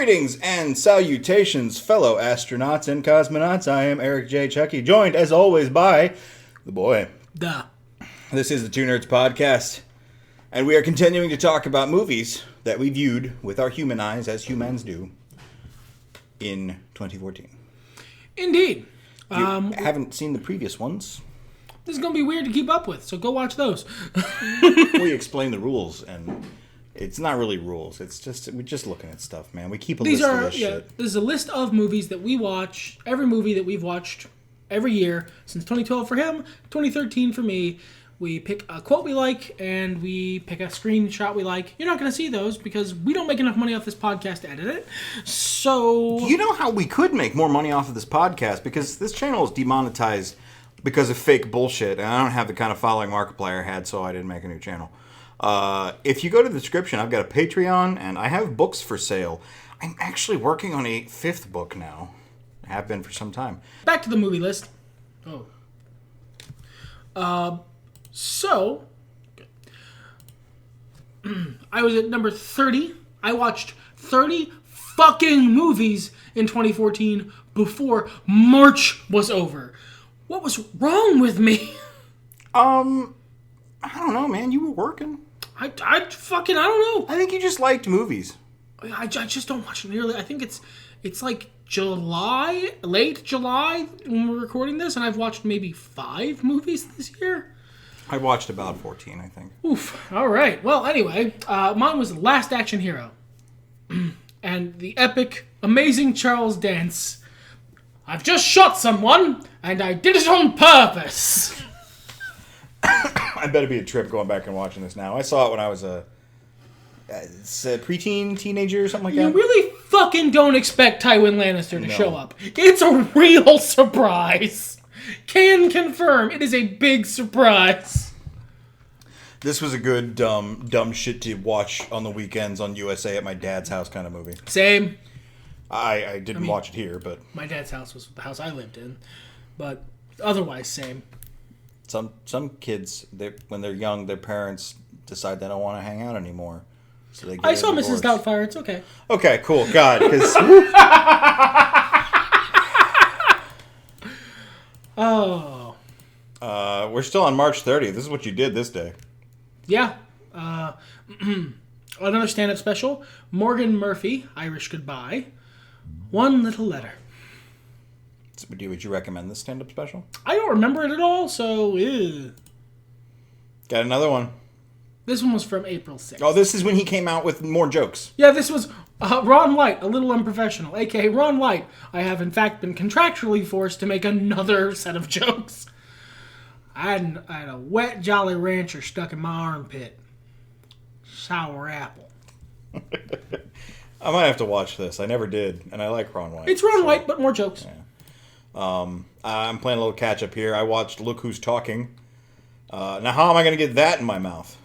Greetings and salutations, fellow astronauts and cosmonauts. I am Eric J. Chucky, joined as always by the boy. Duh. This is the Two Nerds Podcast, and we are continuing to talk about movies that we viewed with our human eyes, as humans do, in 2014. Indeed. If you haven't seen the previous ones, This is going to be weird to keep up with, so go watch those. we explain the rules, and it's not really rules. It's just, we're just looking at stuff, man. We keep a list of this shit. This is a list of movies that we watch, every movie that we've watched every year, since 2012 for him, 2013 for me. We pick a quote we like, and we pick a screenshot we like. You're not going to see those, because we don't make enough money off this podcast to edit it. So... You know how we could make more money off of this podcast? Because this channel is demonetized because of fake bullshit, and I don't have the kind of following Markiplier had, so I didn't make a new channel. If you go to the description, I've got a Patreon, and I have books for sale. I'm actually working on a 5th book now. I have been for some time. Back to the movie list. So, I was at number 30. I watched 30 fucking movies in 2014 before March was over. What was wrong with me? I don't know, man. You were working. I don't know. I think you just liked movies. I just don't watch nearly. I think it's like July, late July when we're recording this, and I've watched maybe 5 movies this year. I watched about 14, I think. Oof. All right. Well, anyway, mine was Last Action Hero. And the epic, amazing Charles Dance. I've just shot someone, and I did it on purpose. I better be a trip going back and watching this now. I saw it when I was a preteen, teenager, or something like that. You really fucking don't expect Tywin Lannister to show up. It's a real surprise. Can confirm, it is a big surprise. This was a good dumb shit to watch on the weekends on USA at my dad's house kind of movie. Same. I didn't watch it here, but My dad's house was the house I lived in. But otherwise, same. some kids, when they're young, their parents decide they don't want to hang out anymore. So they get I saw a divorce. Mrs. Doubtfire. It's okay. Okay, cool. God, because... Oh. we're still on March 30th. This is what you did this day. Yeah. Another stand-up special. Morgan Murphy, Irish Goodbye. One Little Letter. So, would you recommend this stand-up special? I don't remember it at all, so... Ew. Got another one. This one was from April 6th. Oh, this is when he came out with more jokes. Yeah, this was Ron Light, a little unprofessional, a.k.a. Ron Light. I have, in fact, been contractually forced to make another set of jokes. I had a wet Jolly Rancher stuck in my armpit. Sour apple. I might have to watch this. I never did, and I like Ron White. It's Ron Light, but more jokes. Yeah. I'm playing a little catch-up here. I watched Look Who's Talking. Now, how am I going to get that in my mouth?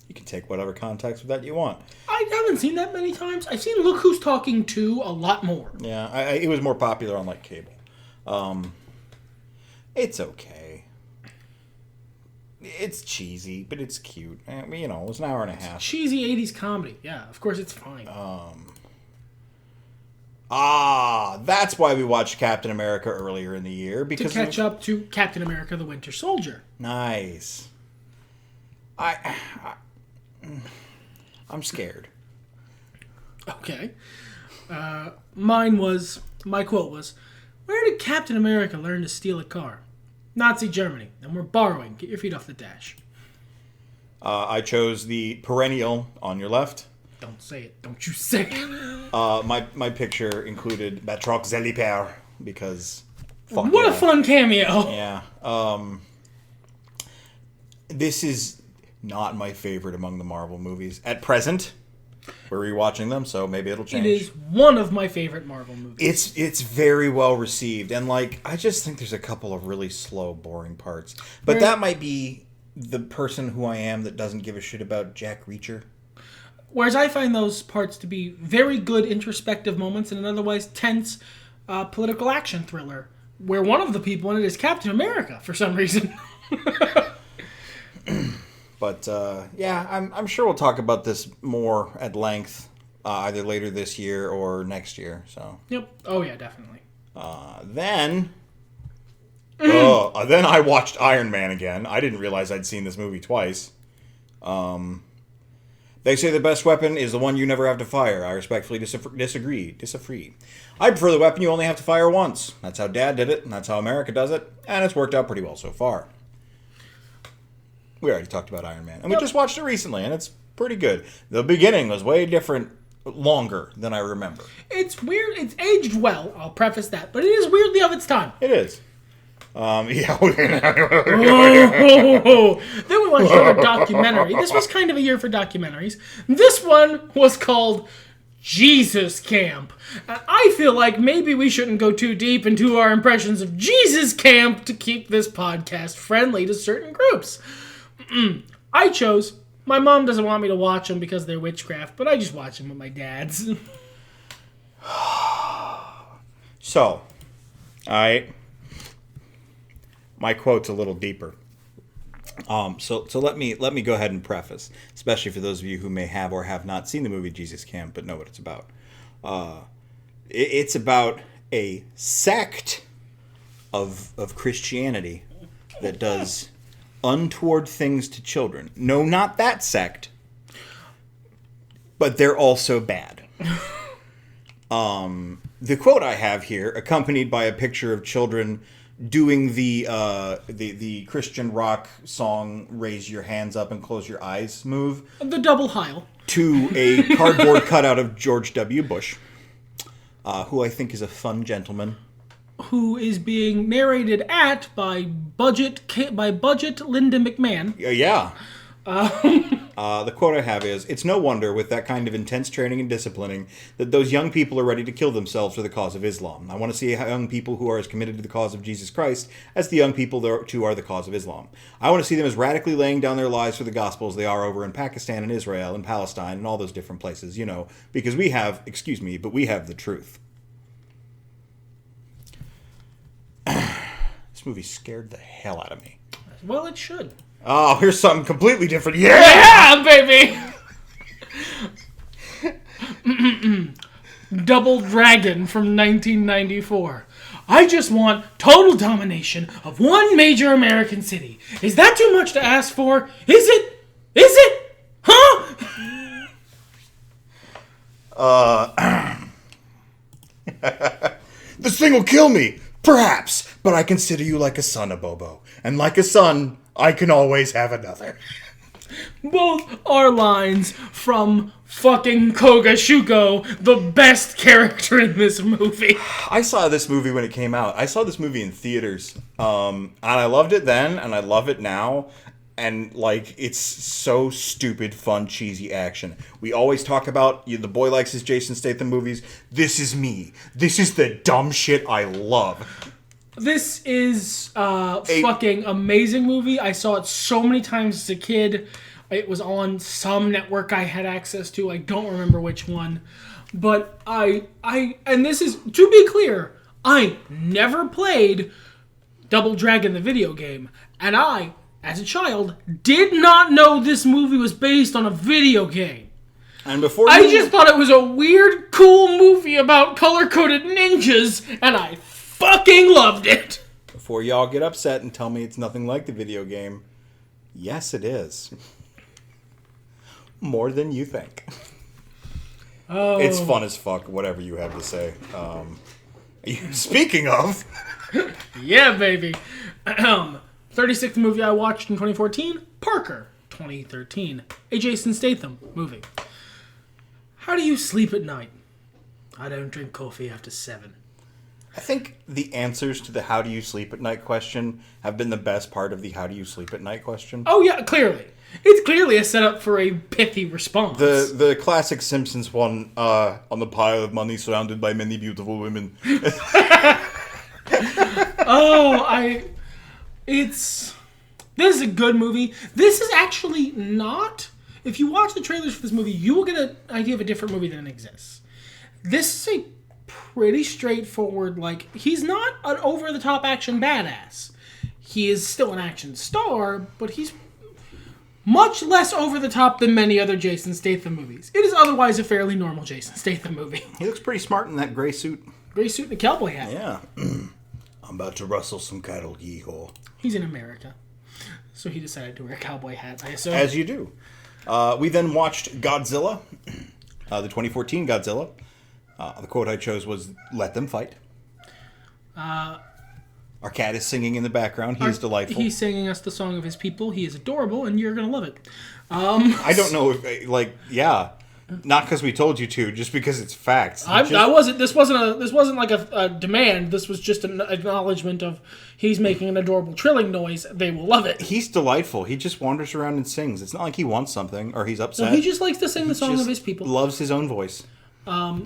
You can take whatever context with that you want. I haven't seen that many times. I've seen Look Who's Talking 2 a lot more. Yeah, it was more popular on, like, cable. It's okay. It's cheesy, but it's cute. I mean, it was an hour and a half. Cheesy 80s comedy. Yeah, of course it's fine. That's why we watched Captain America earlier in the year. Because to catch up to Captain America the Winter Soldier. Nice. I'm scared. Okay. My quote was, where did Captain America learn to steal a car? Nazi Germany. And we're borrowing. Get your feet off the dash. I chose the perennial on your left. Don't say it. Don't you say it. My picture included Batroc Zeliper because what a fun cameo. Yeah. This is not my favorite among the Marvel movies at present. We're rewatching them, so maybe it'll change. It is one of my favorite Marvel movies. It's very well received, and I just think there's a couple of really slow, boring parts. But that might be the person who I am that doesn't give a shit about Jack Reacher. Whereas I find those parts to be very good introspective moments in an otherwise tense political action thriller, where one of the people in it is Captain America for some reason. But yeah, I'm sure we'll talk about this more at length either later this year or next year. So. Yep. Oh yeah, definitely. Then I watched Iron Man again. I didn't realize I'd seen this movie twice. They say the best weapon is the one you never have to fire. I respectfully disagree. I prefer the weapon you only have to fire once. That's how Dad did it, and that's how America does it, and it's worked out pretty well so far. We already talked about Iron Man, and we just watched it recently, and it's pretty good. The beginning was way different, longer than I remember. It's weird. It's aged well, I'll preface that, but it is weirdly of its time. It is. Yeah. Then we watched another documentary. This was kind of a year for documentaries. This one was called Jesus Camp. And I feel like maybe we shouldn't go too deep into our impressions of Jesus Camp to keep this podcast friendly to certain groups. I chose. My mom doesn't want me to watch them because they're witchcraft, but I just watch them with my dad's. So, my quote's a little deeper. So let me go ahead and preface, especially for those of you who may have or have not seen the movie Jesus Camp but know what it's about. It's about a sect of Christianity that does untoward things to children. No, not that sect, but they're also bad. The quote I have here, accompanied by a picture of children doing the Christian rock song "Raise Your Hands Up and Close Your Eyes" move, The double Heil, to a cardboard cutout of George W. Bush, who I think is a fun gentleman, who is being narrated at by budget Linda McMahon. Yeah. The quote I have is, "It's no wonder, with that kind of intense training and disciplining, that those young people are ready to kill themselves for the cause of Islam. I want to see young people who are as committed to the cause of Jesus Christ as the young people who are the cause of Islam. I want to see them as radically laying down their lives for the gospel as they are over in Pakistan and Israel and Palestine and all those different places, because we have the truth." This movie scared the hell out of me. Well, it should. Oh, here's something completely different. Yeah, baby! Double Dragon from 1994. I just want total domination of one major American city. Is that too much to ask for? Is it? Huh? This thing will kill me, perhaps, but I consider you like a son, Abobo. And like a son, I can always have another. Both are lines from fucking Kogashuko, the best character in this movie. I saw this movie when it came out. I saw this movie in theaters. And I loved it then, and I love it now. And, it's so stupid, fun, cheesy action. We always talk about, the boy likes his Jason Statham movies. This is me. This is the dumb shit I love. This is a fucking amazing movie. I saw it so many times as a kid. It was on some network I had access to. I don't remember which one. But and this is, to be clear, I never played Double Dragon the video game. And I, as a child, did not know this movie was based on a video game. And I just thought it was a weird, cool movie about color-coded ninjas, and I fucking loved it. Before y'all get upset and tell me it's nothing like the video game, yes, it is. More than you think. Oh. It's fun as fuck, whatever you have to say. Speaking of... Yeah, baby. 36th movie I watched in 2014, Parker, 2013. A Jason Statham movie. How do you sleep at night? I don't drink coffee after 7. I think the answers to the how do you sleep at night question have been the best part of the how do you sleep at night question. Oh yeah, clearly. It's clearly a setup for a pithy response. The classic Simpsons one, on the pile of money surrounded by many beautiful women. This is a good movie. This is actually not... If you watch the trailers for this movie, you will get an idea of a different movie than exists. This is a pretty straightforward, he's not an over-the-top action badass. He is still an action star, but he's much less over the top than many other Jason Statham movies. It is otherwise a fairly normal Jason Statham movie. He looks pretty smart in that gray suit. Gray suit and a cowboy hat. Yeah. I'm about to rustle some cattle, yeehaw. He's in America. So he decided to wear a cowboy hat, I assume. As you do. We then watched Godzilla, the 2014 Godzilla. The quote I chose was, "Let them fight." Our cat is singing in the background. He is delightful. He's singing us the song of his people. He is adorable, and you're going to love it. I don't know if, yeah. Not because we told you to, just because it's facts. This wasn't like a demand. This was just an acknowledgement of he's making an adorable trilling noise. They will love it. He's delightful. He just wanders around and sings. It's not like he wants something or he's upset. No, he just likes to sing the song of his people. Loves his own voice. I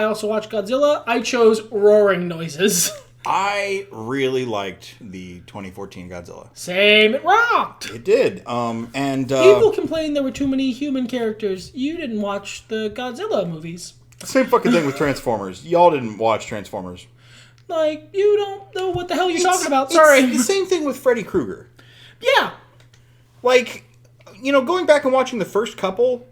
also watched Godzilla. I chose roaring noises. I really liked the 2014 Godzilla. Same, it rocked. It did. People complained there were too many human characters. You didn't watch the Godzilla movies. Same fucking thing with Transformers. Y'all didn't watch Transformers. Like, you don't know what the hell you're talking about. Sorry. It's the same thing with Freddy Krueger. Yeah. Like, going back and watching the first couple...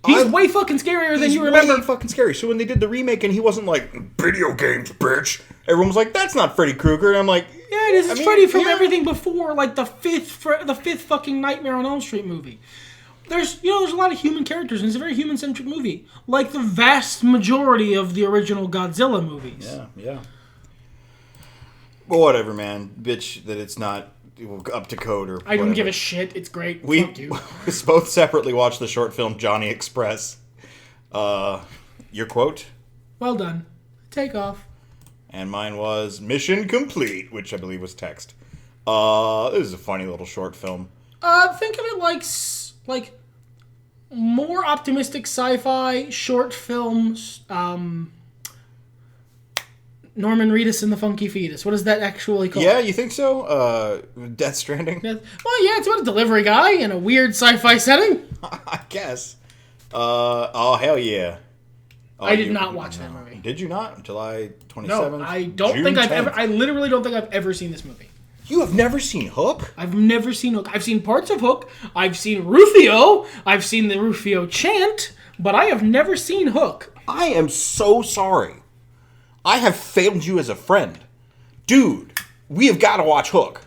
He's way fucking scarier than you remember. Way fucking scary. So when they did the remake and he wasn't like, "Video games, bitch," everyone was like, "That's not Freddy Krueger." And I'm like, "Yeah, it is. It's Freddy from everything before, like the fifth fucking Nightmare on Elm Street movie." There's a lot of human characters, and it's a very human-centric movie. Like the vast majority of the original Godzilla movies. Yeah. But whatever, man. Bitch that it's not up to code or whatever. I don't give a shit. It's great. Fuck you. We both separately watched the short film Johnny Express. Your quote? Well done. Take off. And mine was mission complete, which I believe was text. This is a funny little short film. Think of it like more optimistic sci-fi short films. Norman Reedus and the Funky Fetus. What is that actually called? Yeah, you think so? Death Stranding? Well, yeah, it's about a delivery guy in a weird sci-fi setting. I guess. Oh, hell yeah. I did not watch that movie. Did you not? July 27th? No, I literally don't think I've ever seen this movie. You have never seen Hook? I've never seen Hook. I've seen parts of Hook. I've seen Rufio. I've seen the Rufio chant. But I have never seen Hook. I am so sorry. I have failed you as a friend. Dude, we have got to watch Hook.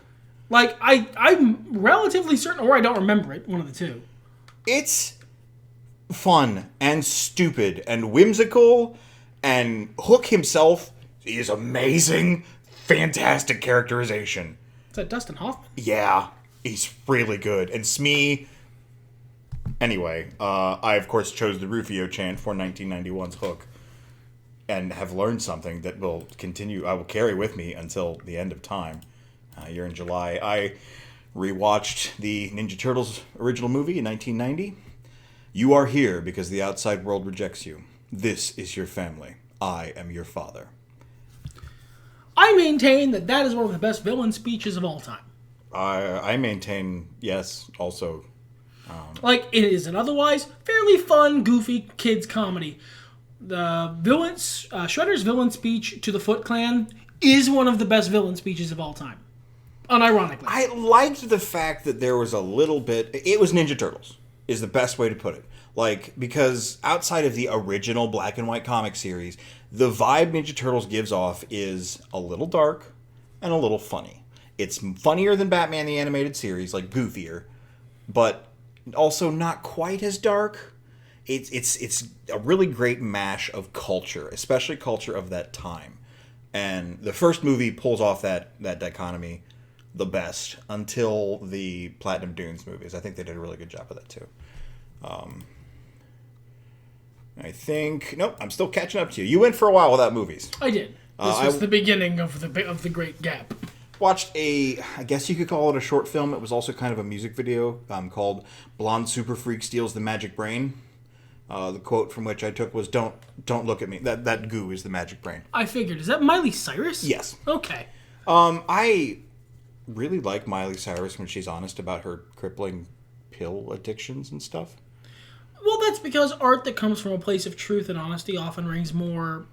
Like, I'm relatively certain, or I don't remember it, one of the two. It's fun and stupid and whimsical, and Hook himself is amazing, fantastic characterization. Is that Dustin Hoffman? Yeah, he's really good. And Smee... Anyway, I of course chose the Rufio chant for 1991's Hook. And have learned something that will continue. I will carry with me until the end of time. You're in July. I rewatched the Ninja Turtles original movie in 1990. You are here because the outside world rejects you. This is your family. I am your father. I maintain that is one of the best villain speeches of all time. I maintain, yes, also. Like, it is an otherwise fairly fun, goofy kids comedy. The Shredder's villain speech to the Foot Clan is one of the best villain speeches of all time. Unironically. I liked the fact that there was a little bit... It was Ninja Turtles, is the best way to put it. Like, because outside of the original black and white comic series, the vibe Ninja Turtles gives off is a little dark and a little funny. It's funnier than Batman the Animated Series, like goofier, but also not quite as dark. It's a really great mash of culture, especially culture of that time. And the first movie pulls off that dichotomy the best until the Platinum Dunes movies. I think they did a really good job of that too. I think... Nope, I'm still catching up to you. You went for a while without movies. I did. This was the beginning of the great gap. Watched I guess you could call it a short film. It was also kind of a music video called Blonde Super Freak Steals the Magic Brain. The quote from which I took was, don't look at me. That goo is the magic brain. I figured. Is that Miley Cyrus? Yes. Okay. I really like Miley Cyrus when she's honest about her crippling pill addictions and stuff. Well, that's because art that comes from a place of truth and honesty often rings more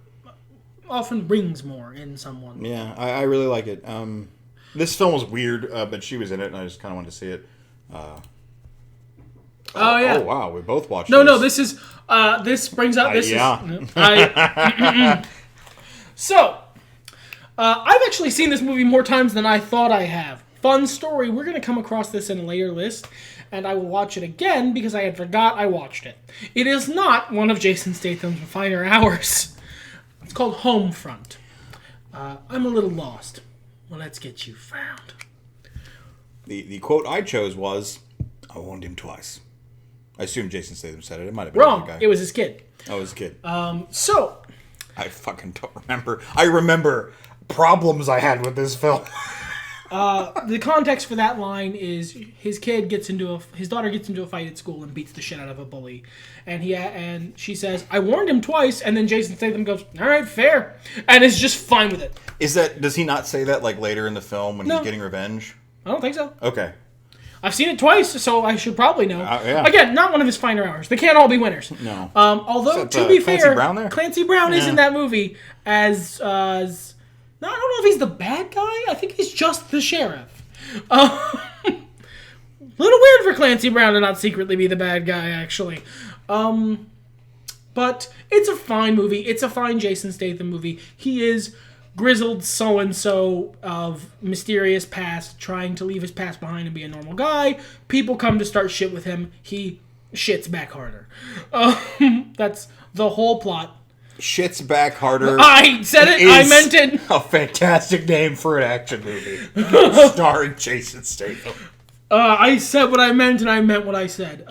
in someone. Yeah, I really like it. This film was weird, but she was in it, and I just kind of wanted to see it. Oh yeah. Oh wow, we both watched. No. This is this brings out this yeah. is. So, I've actually seen this movie more times than I thought I have. Fun story. We're gonna come across this in a later list, and I will watch it again because I had forgot I watched it. It is not one of Jason Statham's finer hours. It's called Homefront. I'm a little lost. Well, let's get you found. The quote I chose was, "I warned him twice." I assume Jason Statham said it. It might have been Wrong. another guy. It was his kid. Oh, it was a kid. So, I fucking don't remember. I remember problems I had with this film. the context for that line is his daughter gets into a fight at school and beats the shit out of a bully, and she says, "I warned him twice," and then Jason Statham goes, "All right, fair," and is just fine with it. Does he not say that like later in the film when No. he's getting revenge? I don't think so. Okay. I've seen it twice, so I should probably know. Yeah. Again, not one of his finer hours. They can't all be winners. No. Although, Is that, to be Clancy fair, Brown there? Clancy Brown is Yeah. in that movie as no, I don't know if he's the bad guy. I think he's just the sheriff. Little weird for Clancy Brown to not secretly be the bad guy, actually. But it's a fine movie. It's a fine Jason Statham movie. He is grizzled so-and-so of mysterious past, trying to leave his past behind and be a normal guy. People come to start shit with him. He shits back harder. That's the whole plot. Shits back harder. I said it. I meant it. A fantastic name for an action movie. Starring Jason Statham. I said what I meant, and I meant what I said.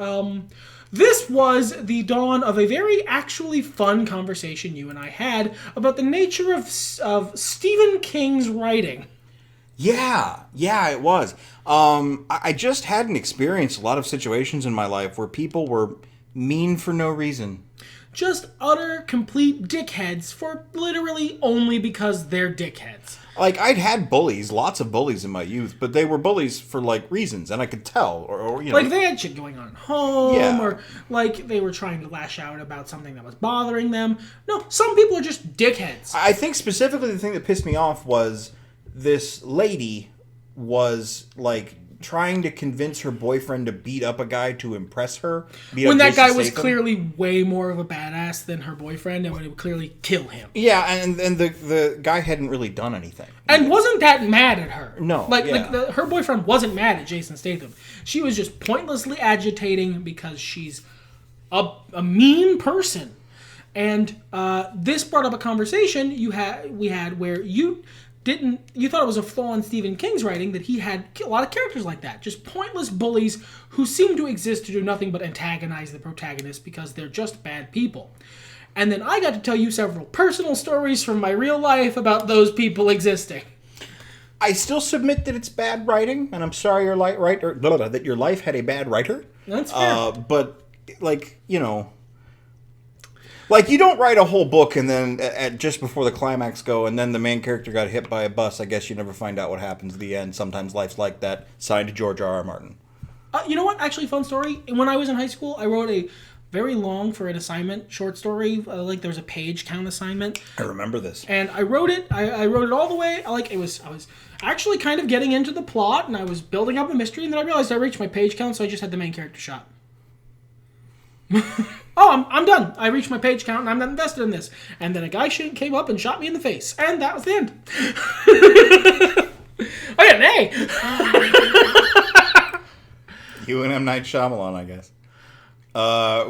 This was the dawn of a very actually fun conversation you and I had about the nature of Stephen King's writing. Yeah, it was. I just hadn't experienced a lot of situations in my life where people were mean for no reason. Just utter, complete dickheads for literally only because they're dickheads. Like, I'd had bullies, lots of bullies in my youth, but they were bullies for, like, reasons, and I could tell, or you know. Like, they had shit going on at home, Yeah. or, like, they were trying to lash out about something that was bothering them. No, some people are just dickheads. I think specifically the thing that pissed me off was this lady was, like, trying to convince her boyfriend to beat up a guy to impress her. When that guy was clearly way more of a badass than her boyfriend and would clearly kill him. Yeah, and the guy hadn't really done anything. And wasn't that mad at her. No, Like, yeah. her boyfriend wasn't mad at Jason Statham. She was just pointlessly agitating because she's a mean person. And this brought up a conversation we had where you thought it was a flaw in Stephen King's writing that he had a lot of characters like that. Just pointless bullies who seem to exist to do nothing but antagonize the protagonist because they're just bad people. And then I got to tell you several personal stories from my real life about those people existing. I still submit that it's bad writing, and I'm sorry that your life had a bad writer. That's fair. But, like, you know... Like, you don't write a whole book and then just before the climax go, and then the main character got hit by a bus. I guess you never find out what happens at the end. Sometimes life's like that. Signed George R.R. Martin. You know what? Actually, fun story. When I was in high school, I wrote a very long for an assignment short story. Like there was a page count assignment. I remember this. And I wrote it. I wrote it all the way. I was actually kind of getting into the plot, and I was building up a mystery, and then I realized I reached my page count, so I just had the main character shot. Oh, I'm done. I reached my page count, and I'm not invested in this. And then a guy came up and shot me in the face, and that was the end. I got an A. You and M. Night Shyamalan, I guess.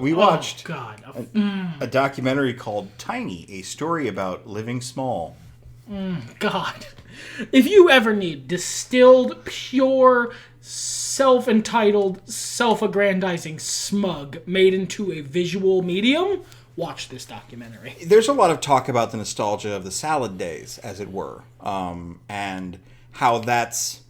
We watched a documentary called Tiny, a story about living small. God. If you ever need distilled, pure, self-entitled, self-aggrandizing smug made into a visual medium, watch this documentary. There's a lot of talk about the nostalgia of the salad days, as it were, and how that's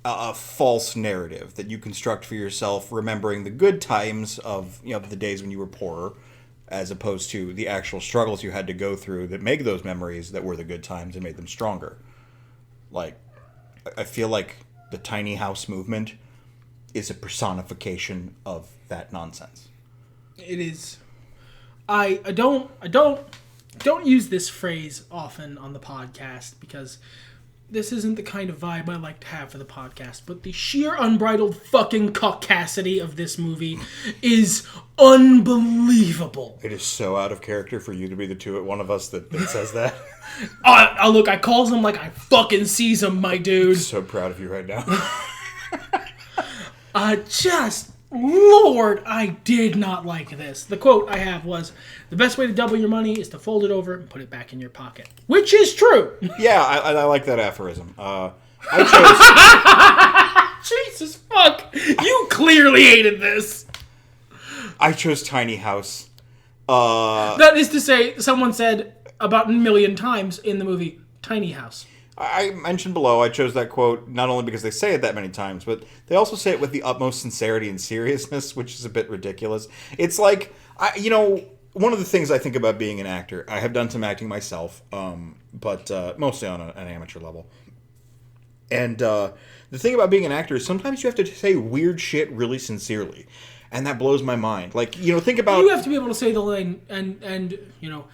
a false narrative that you construct for yourself, remembering the good times of the days when you were poorer, as opposed to the actual struggles you had to go through that make those memories that were the good times and made them stronger. Like, I feel like the tiny house movement is a personification of that nonsense. It is. I don't use this phrase often on the podcast because this isn't the kind of vibe I like to have for the podcast, but the sheer unbridled fucking caucasity of this movie is unbelievable. It is so out of character for you to be the one of us that says that. Look, I calls him like I fucking sees him, my dude. I'm so proud of you right now. Lord, I did not like this. The quote I have was, "The best way to double your money is to fold it over and put it back in your pocket." Which is true. Yeah, I like that aphorism. I chose... Jesus fuck. You clearly hated this. I chose Tiny House. That is to say, someone said about a million times in the movie, Tiny House. I mentioned below, I chose that quote not only because they say it that many times, but they also say it with the utmost sincerity and seriousness, which is a bit ridiculous. It's like, one of the things I think about being an actor, I have done some acting myself, but mostly on an amateur level. And the thing about being an actor is sometimes you have to say weird shit really sincerely. And that blows my mind. Like, think about... You have to be able to say the line, and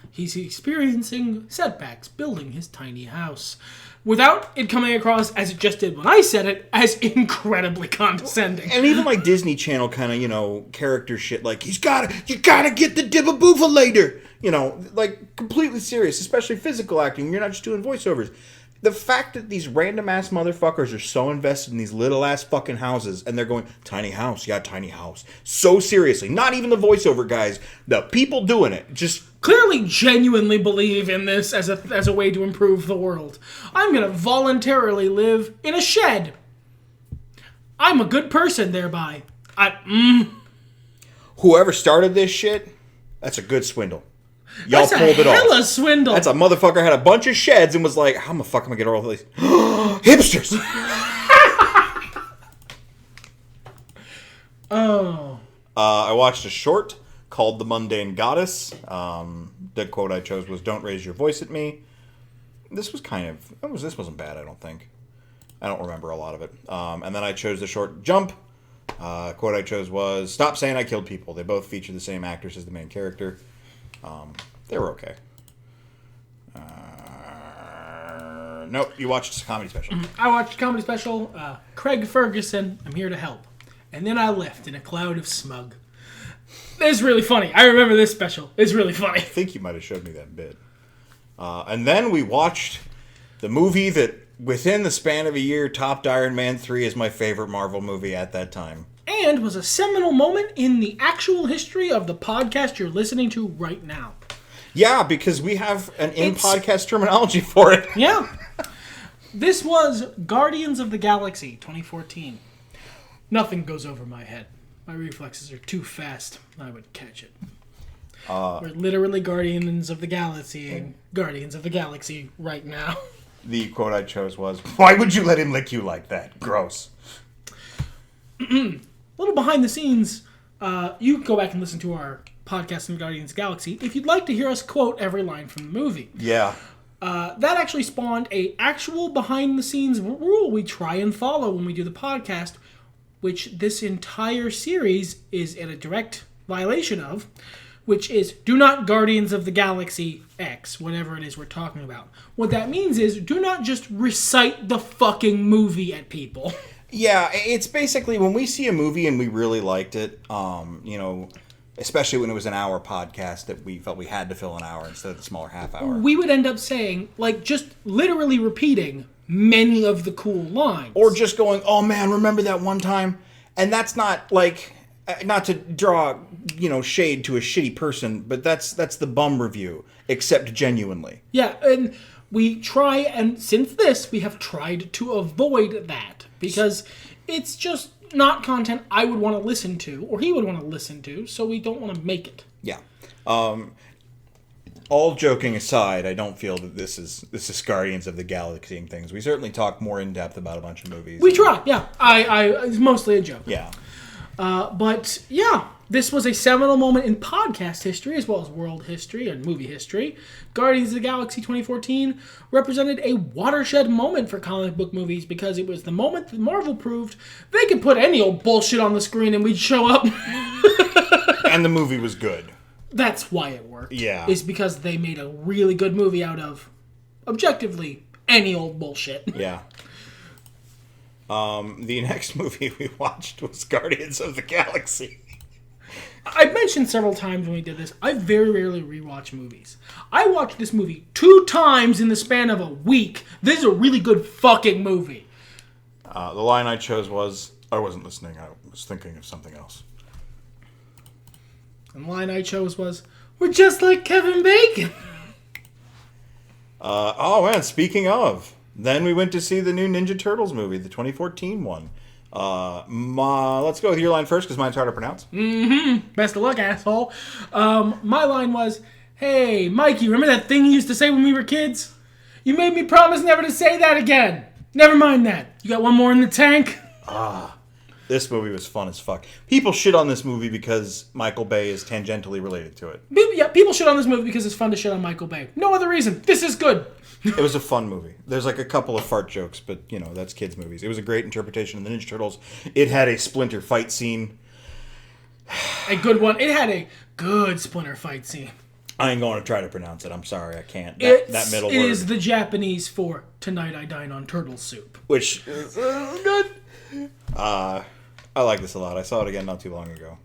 he's experiencing setbacks building his tiny house, without it coming across, as it just did when I said it, as incredibly condescending. And even like Disney Channel kind of, character shit, like, you gotta get the dibba-boofa later. Like, completely serious, especially physical acting. You're not just doing voiceovers. The fact that these random-ass motherfuckers are so invested in these little-ass fucking houses, and they're going, tiny house, yeah, tiny house. So seriously. Not even the voiceover guys. The people doing it. Just... Clearly genuinely believe in this as a way to improve the world. I'm going to voluntarily live in a shed. I'm a good person thereby. Whoever started this shit, that's a good swindle. Y'all pulled it off. That's a hella swindle. That's a motherfucker had a bunch of sheds and was like, how the fuck am I going to get all these? Hipsters! Oh. I watched a short called The Mundane Goddess. The quote I chose was, "Don't raise your voice at me." This was this wasn't bad, I don't think. I don't remember a lot of it. And then I chose the short Jump. Quote I chose was, "Stop saying I killed people." They both feature the same actors as the main character. They were okay. Nope, you watched a comedy special. I watched a comedy special. Craig Ferguson, I'm here to help. And then I left in a cloud of smug. It's really funny. I remember this special. It's really funny. I think you might have showed me that bit. And then we watched the movie that, within the span of a year, topped Iron Man 3 as my favorite Marvel movie at that time. And was a seminal moment in the actual history of the podcast you're listening to right now. Yeah, because we have an in-podcast terminology for it. Yeah. This was Guardians of the Galaxy 2014. Nothing goes over my head. My reflexes are too fast. I would catch it. We're literally Guardians of the Galaxy and Guardians of the Galaxy right now. The quote I chose was, "Why would you let him lick you like that? Gross." A little behind the scenes, you can go back and listen to our podcast on Guardians of the Galaxy if you'd like to hear us quote every line from the movie. Yeah. That actually spawned a actual behind the scenes rule we try and follow when we do the podcast, which this entire series is in a direct violation of, which is do not Guardians of the Galaxy X, whatever it is we're talking about. What that means is do not just recite the fucking movie at people. Yeah, it's basically when we see a movie and we really liked it, especially when it was an hour podcast that we felt we had to fill an hour instead of the smaller half hour. We would end up saying, just literally repeating many of the cool lines. Or just going, "Oh man, remember that one time?" And that's not not to draw, shade to a shitty person, but that's the bum review, except genuinely. Yeah, and we try, and since this, we have tried to avoid that, because it's just not content I would want to listen to, or he would want to listen to, so we don't want to make it. Yeah. All joking aside, I don't feel that this is Guardians of the Galaxy and things. We certainly talk more in depth about a bunch of movies. We try, yeah. It's mostly a joke. Yeah. But yeah, this was a seminal moment in podcast history as well as world history and movie history. Guardians of the Galaxy 2014 represented a watershed moment for comic book movies because it was the moment that Marvel proved they could put any old bullshit on the screen and we'd show up. And the movie was good. That's why it worked. Yeah. Is because they made a really good movie out of, objectively, any old bullshit. Yeah. The next movie we watched was Guardians of the Galaxy. I've mentioned several times when we did this, I very rarely rewatch movies. I watched this movie 2 times in the span of a week. This is a really good fucking movie. The line I chose was, I wasn't listening, I was thinking of something else. And the line I chose was, we're just like Kevin Bacon. Oh man, speaking of, then we went to see the new Ninja Turtles movie, the 2014 one. Let's go with your line first, because mine's hard to pronounce. Best of luck, asshole. My line was, hey, Mikey, remember that thing you used to say when we were kids? You made me promise never to say that again. Never mind that. You got one more in the tank? This movie was fun as fuck. People shit on this movie because Michael Bay is tangentially related to it. Yeah, people shit on this movie because it's fun to shit on Michael Bay. No other reason. This is good. It was a fun movie. There's like a couple of fart jokes, but you know, that's kids' movies. It was a great interpretation of the Ninja Turtles. It had a Splinter fight scene. A good one. It had a good Splinter fight scene. I ain't going to try to pronounce it. I'm sorry, I can't. That middle word. It is the Japanese for Tonight I Dine on Turtle Soup. Which is good. I like this a lot. I saw it again not too long ago.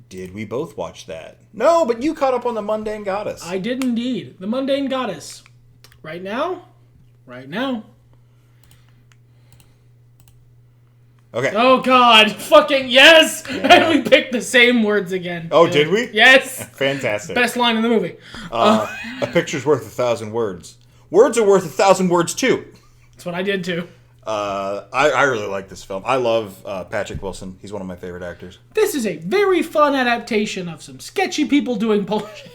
Did we both watch that? No, but you caught up on the Mundane Goddess. I did indeed. The Mundane Goddess. Right now. Okay. Oh, God. Fucking yes! Yeah. And we picked the same words again. Oh, did we? Yes! Fantastic. Best line in the movie. A picture's worth 1,000 words. Words are worth 1,000 words, too. That's what I did, too. I really like this film. I love Patrick Wilson. He's one of my favorite actors. This is a very fun adaptation of some sketchy people doing bullshit.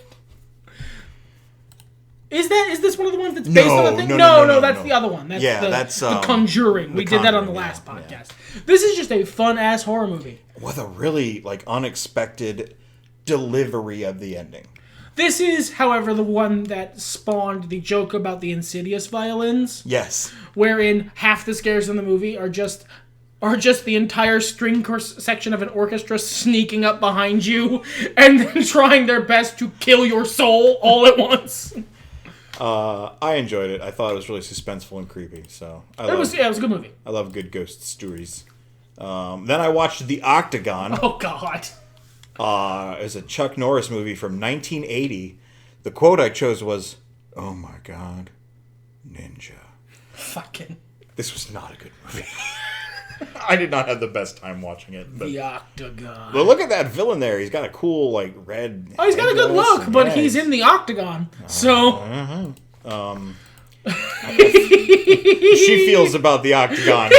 Is this one of the ones that's based on a thing? No, that's the other one. That's The Conjuring. We did that on the last podcast. Yeah. This is just a fun-ass horror movie. With a really, unexpected delivery of the ending. This is, however, the one that spawned the joke about the Insidious violins. Yes. Wherein half the scares in the movie are just the entire string section of an orchestra sneaking up behind you and then trying their best to kill your soul all at once. I enjoyed it. I thought it was really suspenseful and creepy. So it was a good movie. I love good ghost stories. Then I watched The Octagon. Oh, God. It's a Chuck Norris movie from 1980. The quote I chose was, "Oh my God, ninja." Fucking. This was not a good movie. I did not have the best time watching it. But, The Octagon. But look at that villain there. He's got a cool, red. Oh, he's got a good look, but he's in the Octagon. So. She feels about the Octagon.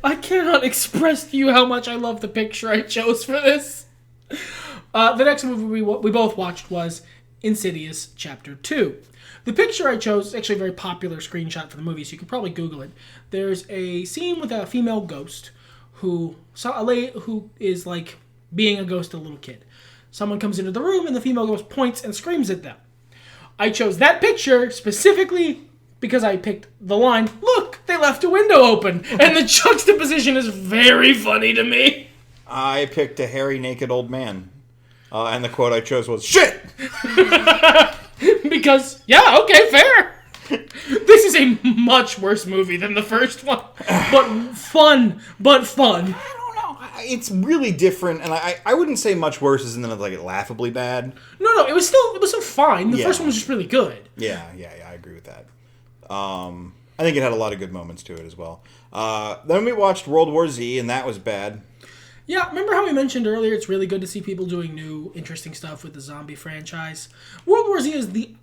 I cannot express to you how much I love the picture I chose for this. The next movie we both watched was Insidious Chapter 2. The picture I chose is actually a very popular screenshot for the movie, so you can probably Google it. There's a scene with a female ghost who is like being a ghost of a little kid. Someone comes into the room and the female ghost points and screams at them. I chose that picture specifically because I picked the line, "Look, they left a window open," and the juxtaposition is very funny to me. I picked a hairy, naked old man, and the quote I chose was, "Shit!" Because, yeah, okay, fair. This is a much worse movie than the first one, but fun. I don't know. It's really different, and I wouldn't say much worse as in laughably bad. No, it was still fine. The first one was just really good. Yeah, I agree with that. I think it had a lot of good moments to it as well. Then we watched World War Z, and that was bad. Yeah, remember how we mentioned earlier it's really good to see people doing new, interesting stuff with the zombie franchise? World War Z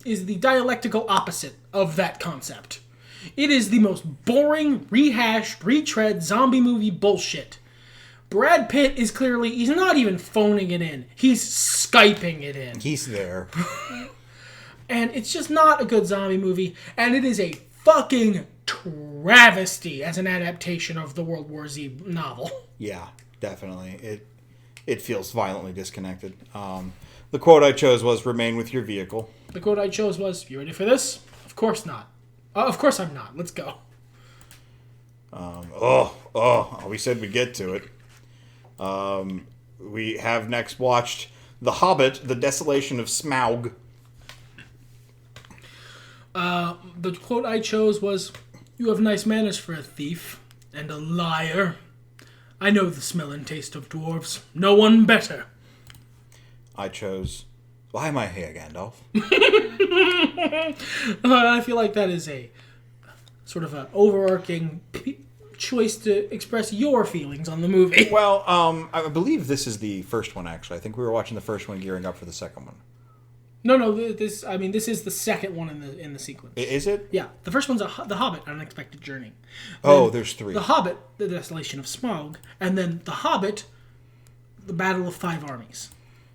is the dialectical opposite of that concept. It is the most boring, rehashed, retread zombie movie bullshit. Brad Pitt is he's not even phoning it in. He's Skyping it in. He's there. And it's just not a good zombie movie, and it is a fucking travesty as an adaptation of the World War Z novel. Yeah, definitely. It feels violently disconnected. The quote I chose was, "Remain with your vehicle." The quote I chose was, "You ready for this?" Of course not. Of course I'm not. Let's go. We said we'd get to it. We have next watched The Hobbit, The Desolation of Smaug. The quote I chose was, "You have nice manners for a thief and a liar. I know the smell and taste of dwarves. No one better." I chose, "Why am I here, Gandalf?" I feel like that is a sort of an overarching choice to express your feelings on the movie. Well, I believe this is the first one, actually. I think we were watching the first one, gearing up for the second one. No, this is the second one in the sequence. Is it? Yeah, the first one's The Hobbit: An Unexpected Journey. Oh, there's three. The Hobbit: The Desolation of Smaug, and then The Hobbit: The Battle of Five Armies.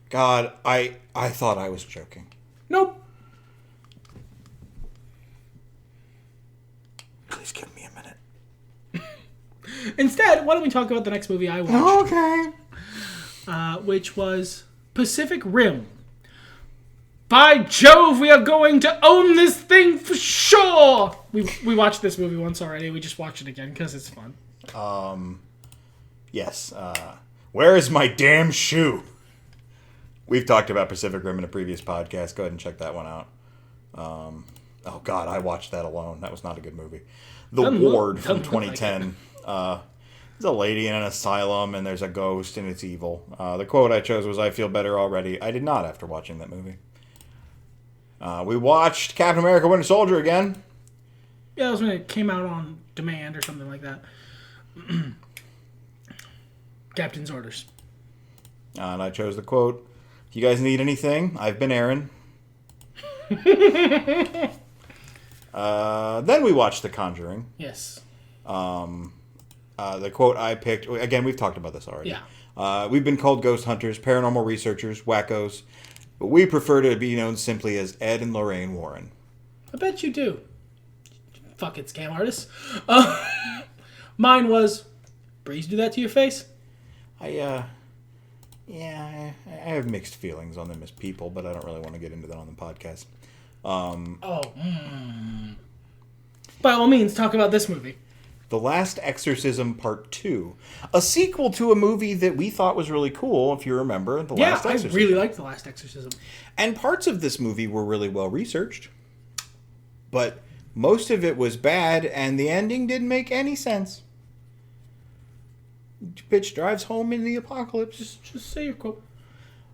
God, I thought I was joking. Nope. Please give me a minute. Instead, why don't we talk about the next movie I watched? Okay. Which was Pacific Rim. By Jove, we are going to own this thing for sure! We watched this movie once already. We just watched it again because it's fun. Yes. Where is my damn shoe? We've talked about Pacific Rim in a previous podcast. Go ahead and check that one out. Oh, God, I watched that alone. That was not a good movie. The Ward from 2010. There's a lady in an asylum, and there's a ghost, and it's evil. The quote I chose was, "I feel better already." I did not after watching that movie. We watched Captain America Winter Soldier again. Yeah, that was when it came out on demand or something like that. Captain's orders. And I chose the quote, "If you guys need anything, I've been Aaron." Then we watched The Conjuring. Yes. The quote I picked, again, we've talked about this already. Yeah. We've been called ghost hunters, paranormal researchers, wackos, but we prefer to be known simply as Ed and Lorraine Warren. I bet you do. Fucking scam artists. Mine was, Breeze do that to your face? I have mixed feelings on them as people, but I don't really want to get into that on the podcast. By all means, talk about this movie. The Last Exorcism Part 2. A sequel to a movie that we thought was really cool, if you remember. The Last Exorcism. I really liked The Last Exorcism. And parts of this movie were really well researched. But most of it was bad, and the ending didn't make any sense. Bitch drives home in the apocalypse. Just say your quote.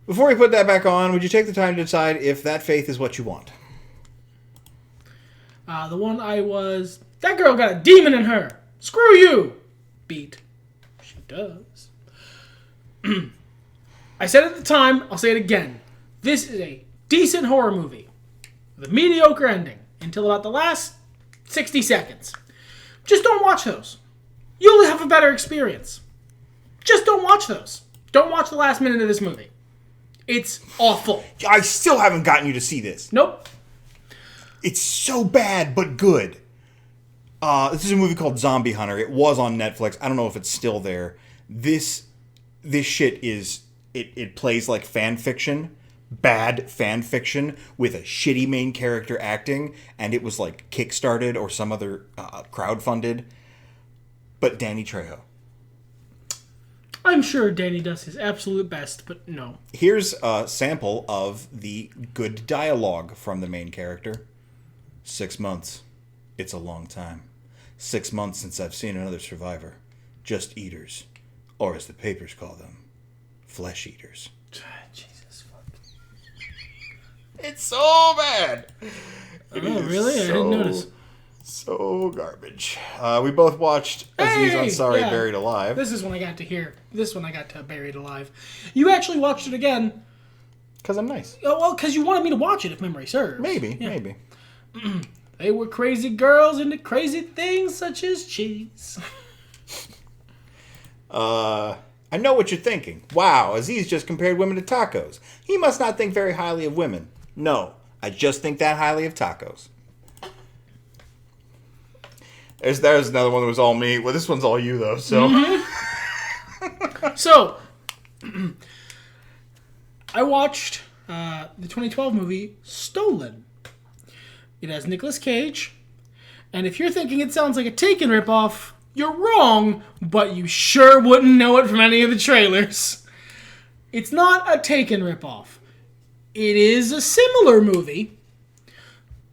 Before we put that back on, would you take the time to decide if that faith is what you want? The one I was... That girl got a demon in her. Screw you. Beat. She does. I said it at the time. I'll say it again. This is a decent horror movie with a mediocre ending until about the last 60 seconds. Just don't watch those. You'll have a better experience. Just don't watch those. Don't watch the last minute of this movie. It's awful. I still haven't gotten you to see this. Nope. It's so bad, but good. This is a movie called Zombie Hunter. It was on Netflix. I don't know if it's still there. This shit is... It plays like fan fiction. Bad fan fiction with a shitty main character acting. And it was like Kickstarted or some other crowdfunded. But Danny Trejo. I'm sure Danny does his absolute best, but no. Here's a sample of the good dialogue from the main character. 6 months. It's a long time. 6 months since I've seen another survivor. Just eaters. Or as the papers call them, flesh eaters. Jesus fuck. It's so bad. Oh, really? I didn't notice. So garbage. We both watched Aziz Ansari Buried Alive. This is when I got to hear. This one I got to Buried Alive. You actually watched it again. Because I'm nice. Oh, well, because you wanted me to watch it, if memory serves. Maybe. They were crazy girls into crazy things such as cheese. I know what you're thinking. Wow, Aziz just compared women to tacos. He must not think very highly of women. No, I just think that highly of tacos. There's another one that was all me. Well, this one's all you, though, so... Mm-hmm. So, I watched the 2012 movie Stolen. It has Nicolas Cage. And if you're thinking it sounds like a Taken ripoff, you're wrong, but you sure wouldn't know it from any of the trailers. It's not a Taken ripoff. It is a similar movie,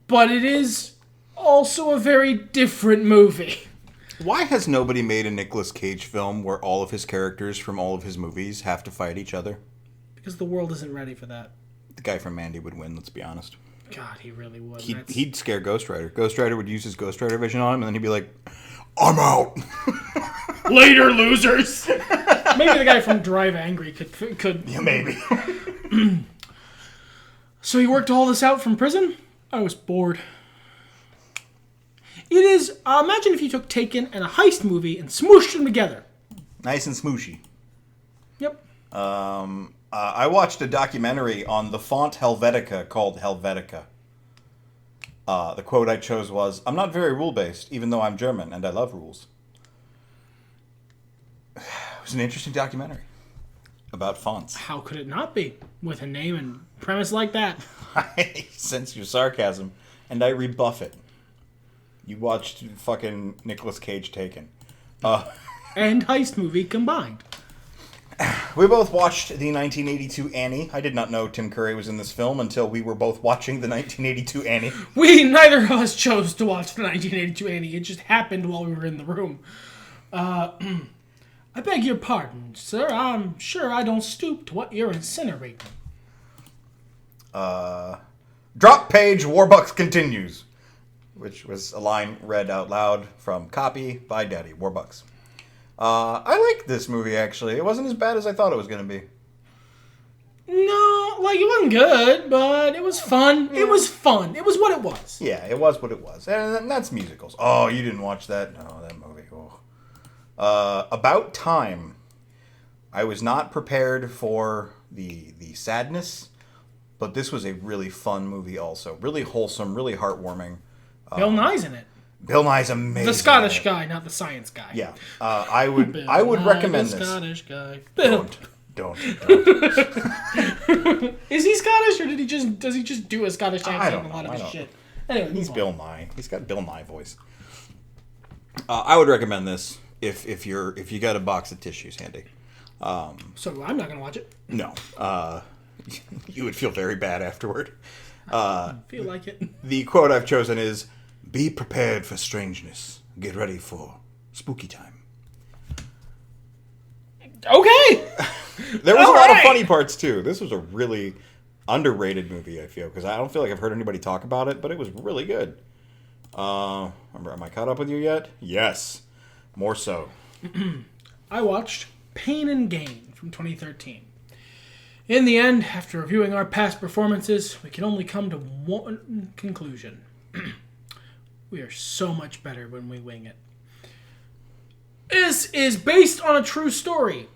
but it is also a very different movie. Why has nobody made a Nicolas Cage film where all of his characters from all of his movies have to fight each other? Because the world isn't ready for that. The guy from Mandy would win, let's be honest. God, he really would. He'd scare Ghost Rider. Ghost Rider would use his Ghost Rider vision on him, and then he'd be like, I'm out! Later, losers! Maybe the guy from Drive Angry could... Yeah, maybe. So he worked all this out from prison? I was bored. It is... imagine if you took Taken and a heist movie and smooshed them together. Nice and smooshy. Yep. I watched a documentary on the font Helvetica called Helvetica. The quote I chose was, I'm not very rule-based, even though I'm German, and I love rules. It was an interesting documentary about fonts. How could it not be? With a name and premise like that. I sense your sarcasm, and I rebuff it. You watched fucking Nicolas Cage Taken. And heist movie combined. We both watched the 1982 Annie. I did not know Tim Curry was in this film until we were both watching the 1982 Annie. Neither of us chose to watch the 1982 Annie. It just happened while we were in the room. I beg your pardon, sir. I'm sure I don't stoop to what you're incinerating. Drop page, Warbucks continues. Which was a line read out loud from Copy by Daddy, Warbucks. I liked this movie, actually. It wasn't as bad as I thought it was going to be. No, it wasn't good, but it was fun. Yeah. It was fun. It was what it was. Yeah, it was what it was. And that's musicals. Oh, you didn't watch that? No, that movie. Oh. About Time. I was not prepared for the sadness, but this was a really fun movie also. Really wholesome, really heartwarming. Bill Nye's in it. Bill Nye's amazing. The Scottish guy, not the science guy. Yeah. I would recommend this. Scottish guy. Don't. Is he Scottish, or does he just do a Scottish accent on a lot of his shit? Anyway, he's Bill Nye. He's got Bill Nye voice. I would recommend this if you got a box of tissues handy. So I'm not gonna watch it. No. You would feel very bad afterward. Feel like it. The quote I've chosen is, "Be prepared for strangeness. Get ready for spooky time." Okay. There was a lot of funny parts too. This was a really underrated movie, I feel, because I don't feel like I've heard anybody talk about it, but it was really good. Am I caught up with you yet? Yes. More so. I watched Pain and Gain from 2013. In the end, after reviewing our past performances, we can only come to one conclusion. We are so much better when we wing it. This is based on a true story.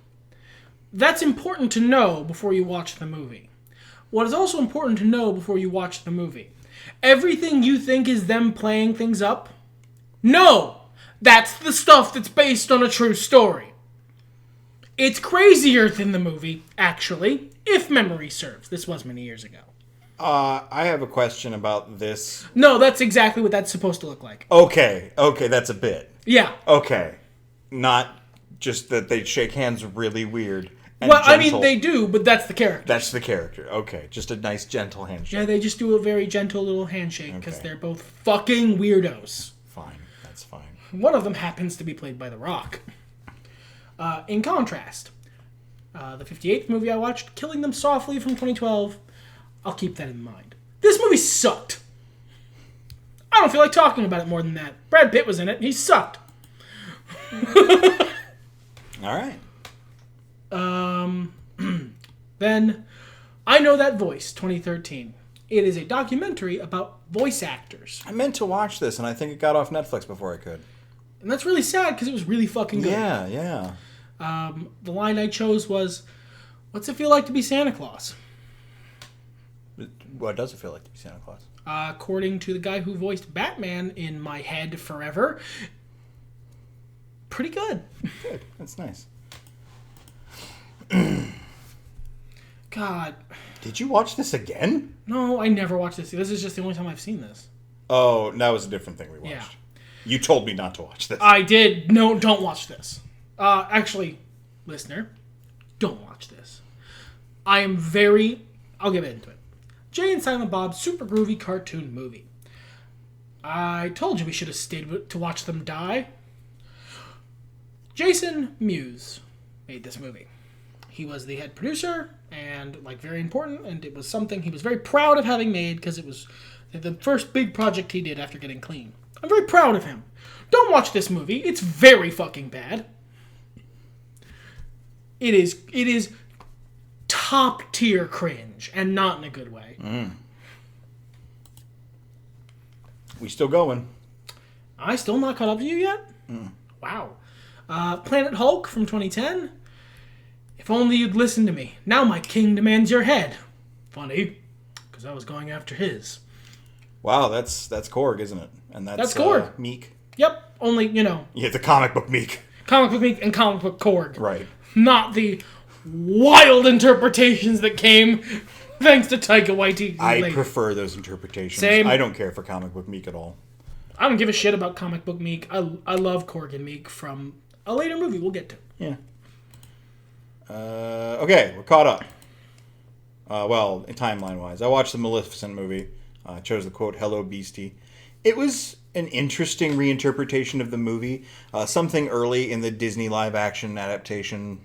That's important to know before you watch the movie. What is also important to know before you watch the movie? Everything you think is them playing things up? No! That's the stuff that's based on a true story. It's crazier than the movie, actually, if memory serves. This was many years ago. I have a question about this. No, that's exactly what that's supposed to look like. Okay, that's a bit. Yeah. Okay. Not just that they shake hands really weird. And well, gentle. I mean, they do, but that's the character. That's the character. Okay, just a nice, gentle handshake. Yeah, they just do a very gentle little handshake because they're both fucking weirdos. Fine, that's fine. One of them happens to be played by The Rock. In contrast, the 58th movie I watched, Killing Them Softly from 2012, I'll keep that in mind. This movie sucked. I don't feel like talking about it more than that. Brad Pitt was in it, and he sucked. All right. Then, I Know That Voice, 2013. It is a documentary about voice actors. I meant to watch this, and I think it got off Netflix before I could. And that's really sad, because it was really fucking good. Yeah. The line I chose was, "What's it feel like to be Santa Claus?" What does it feel like to be Santa Claus? According to the guy who voiced Batman in my head forever, pretty good. Good. That's nice. God. Did you watch this again? No, I never watched this. This is just the only time I've seen this. Oh, that was a different thing we watched. Yeah. You told me not to watch this. I did. No, don't watch this. Actually, listener, don't watch this. I'll get into it. Jay and Silent Bob super groovy cartoon movie. I told you we should have stayed to watch them die. Jason Mewes made this movie. He was the head producer and very important, and it was something he was very proud of having made because it was the first big project he did after getting clean. I'm very proud of him. Don't watch this movie. It's very fucking bad. It is top tier cringe, and not in a good way. We still going? I still not caught up to you yet? Wow. Planet Hulk from 2010. If only you'd listen to me. Now my king demands your head. Funny, because I was going after his. Wow, that's Korg, isn't it? And that's Korg. Meek. Yep, only, Yeah, the comic book Meek. Comic book Meek and comic book Korg. Right. Not the wild interpretations that came thanks to Taika Waititi. I prefer those interpretations. Same. I don't care for comic book Meek at all. I don't give a shit about comic book Meek. I love Korg and Meek from a later movie we'll get to. Yeah. Okay, we're caught up. Well, timeline-wise. I watched the Maleficent movie. I chose the quote, "Hello, Beastie." It was an interesting reinterpretation of the movie. Something early in the Disney live-action adaptation.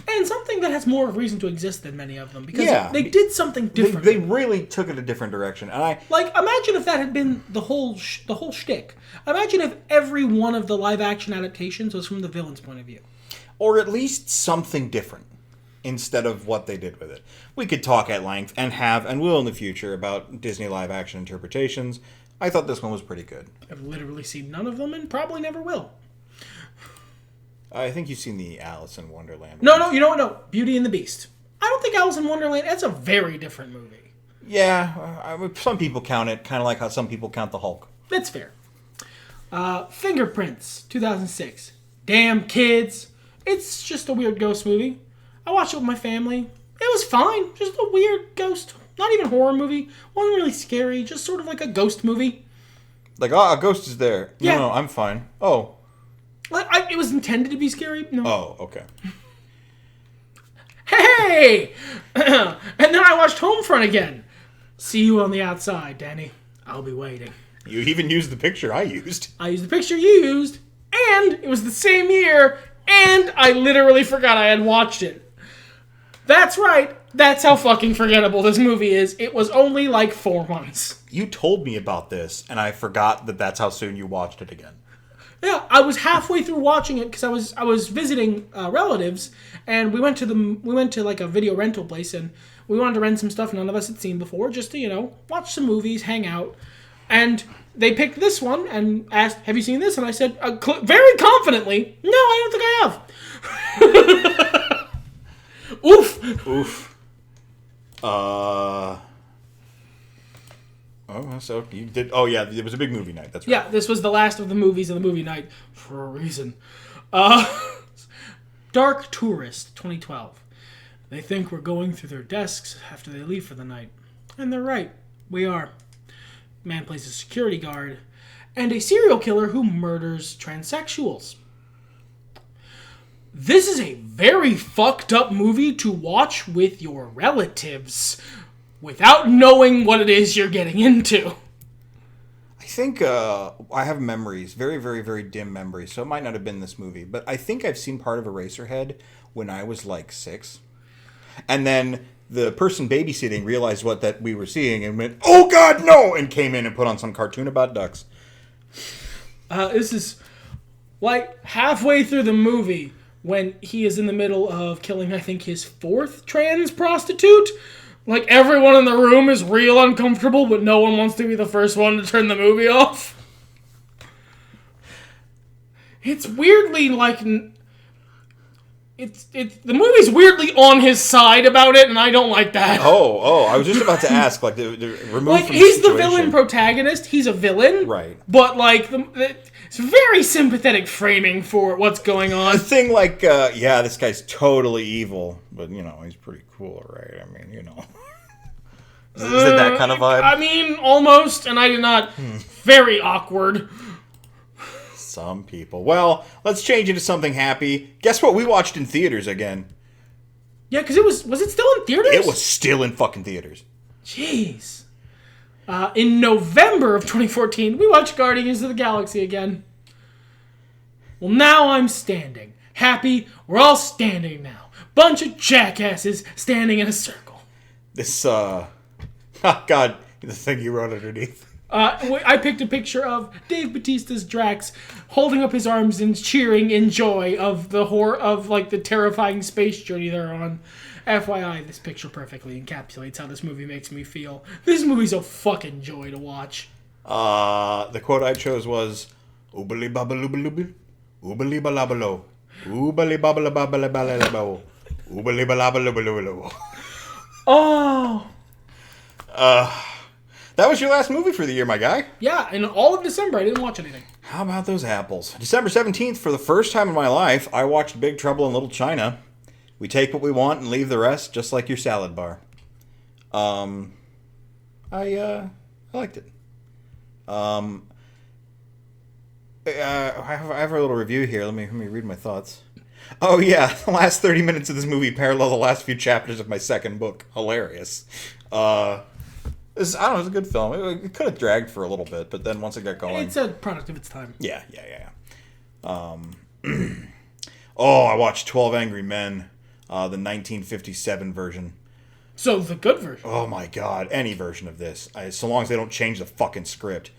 And something that has more of reason to exist than many of them. Because they did something different. They really took it a different direction. And imagine if that had been the whole shtick. Imagine if every one of the live-action adaptations was from the villain's point of view. Or at least something different instead of what they did with it. We could talk at length and will in the future about Disney live-action interpretations. I thought this one was pretty good. I've literally seen none of them and probably never will. I think you've seen the Alice in Wonderland. No, you know what? No, Beauty and the Beast. I don't think Alice in Wonderland, that's a very different movie. Yeah, some people count it, kind of like how some people count the Hulk. That's fair. Fingerprints, 2006. Damn kids. It's just a weird ghost movie. I watched it with my family. It was fine. Just a weird ghost. Not even a horror movie. Wasn't really scary. Just sort of like a ghost movie. Like, a ghost is there. Yeah. No, I'm fine. Oh. It was intended to be scary. No. Oh, okay. Hey! And then I watched Homefront again. See you on the outside, Danny. I'll be waiting. You even used the picture I used. I used the picture you used. And it was the same year. And I literally forgot I had watched it. That's right. That's how fucking forgettable this movie is. It was only 4 months. You told me about this, and I forgot that's how soon you watched it again. Yeah, I was halfway through watching it because I was visiting relatives, and we went to a video rental place, and we wanted to rent some stuff none of us had seen before, just to watch some movies, hang out, and they picked this one and asked, "Have you seen this?" And I said, very confidently, "No, I don't think I have." Oof. So you did. Oh yeah, it was a big movie night. That's right. Yeah, this was the last of the movies of the movie night for a reason. Dark Tourist, 2012. They think we're going through their desks after they leave for the night, and they're right. We are. Man plays a security guard and a serial killer who murders transsexuals. This is a very fucked up movie to watch with your relatives without knowing what it is you're getting into. I think I have memories, very, very, very dim memories, so it might not have been this movie, but I think I've seen part of Eraserhead when I was 6. And then the person babysitting realized that we were seeing and went, "Oh God, no!" and came in and put on some cartoon about ducks. This is halfway through the movie when he is in the middle of killing, I think, his 4th trans prostitute. Everyone in the room is real uncomfortable, but no one wants to be the first one to turn the movie off. It's weirdly it's the movie's weirdly on his side about it, and I don't like that. Oh, I was just about to ask, remove from he's the the villain protagonist. He's a villain, right? But it's very sympathetic framing for what's going on. A thing this guy's totally evil, but he's pretty cool, right? I mean, Is it that kind of vibe? I mean, almost, and I did not. Very awkward. Some people. Well, let's change into something happy. Guess what we watched in theaters again? Yeah, because was it still in theaters? It was still in fucking theaters. Jeez. In November of 2014, we watched Guardians of the Galaxy again. Well, now I'm standing. Happy, we're all standing now. Bunch of jackasses standing in a circle. This, oh God, the thing you wrote underneath. I picked a picture of Dave Bautista's Drax holding up his arms and cheering in joy of the the terrifying space journey they're on. FYI, this picture perfectly encapsulates how this movie makes me feel. This movie's a fucking joy to watch. The quote I chose was, "Oobly babaloobalooby, oobly balabalo, oobly babalababalabo, oobly balabaloobaloo." Oh. That was your last movie for the year, my guy. Yeah, in all of December, I didn't watch anything. How about those apples? December 17th, for the first time in my life, I watched Big Trouble in Little China. We take what we want and leave the rest, just like your salad bar. I liked it. I have a little review here. Let me read my thoughts. Oh yeah, the last 30 minutes of this movie parallel the last few chapters of my second book. Hilarious. I don't know, it was a good film. It could have dragged for a little bit, but then once it got going... It's a product of its time. Yeah. I watched 12 Angry Men, the 1957 version. So, the good version. Oh my God, any version of this. So long as they don't change the fucking script.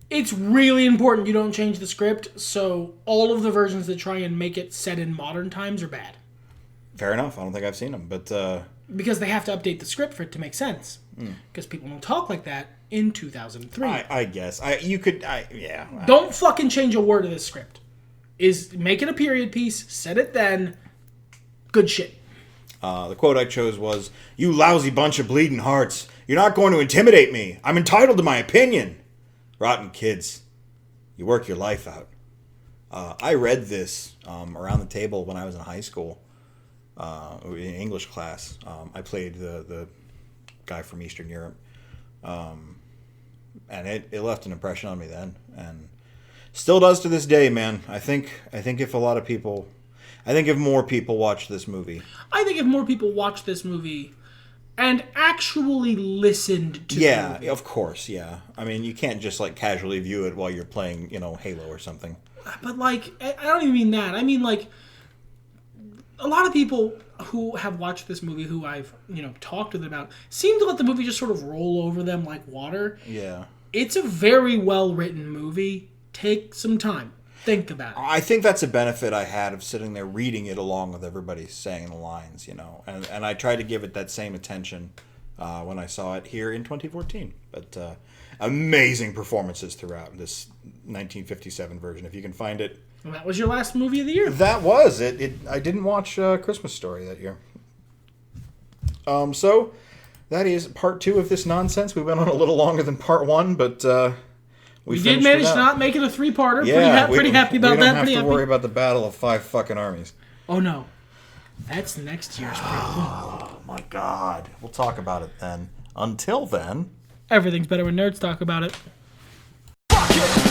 It's really important you don't change the script, so all of the versions that try and make it set in modern times are bad. Fair enough, I don't think I've seen them, but... Because they have to update the script for it to make sense. Because people don't talk like that in 2003. I guess. Yeah. Don't fucking change a word of this script. Make it a period piece, set it then, good shit. The quote I chose was, "You lousy bunch of bleeding hearts. You're not going to intimidate me. I'm entitled to my opinion. Rotten kids. You work your life out." I read this around the table when I was in high school. In English class. I played the guy from Eastern Europe. And it left an impression on me then. And still does to this day, man. I think if more people watch this movie. I think if more people watch this movie and actually listened to the movie. Yeah, of course, yeah. I mean, you can't just casually view it while you're playing, Halo or something. But I don't even mean that. I mean a lot of people who have watched this movie, who I've, talked to them about, seem to let the movie just sort of roll over them like water. Yeah. It's a very well-written movie. Take some time. Think about it. I think that's a benefit I had of sitting there reading it along with everybody saying the lines, And I tried to give it that same attention when I saw it here in 2014. But amazing performances throughout this 1957 version. If you can find it. And that was your last movie of the year. That was it. I didn't watch Christmas Story that year. So that is part 2 of this nonsense. We went on a little longer than part 1, but we did manage to not make it a 3-parter. Yeah, pretty happy about that. We don't have to worry about the battle of 5 fucking armies. Oh no, that's next year's problem. Oh my God. We'll talk about it then. Until then, everything's better when nerds talk about it. Fuck it.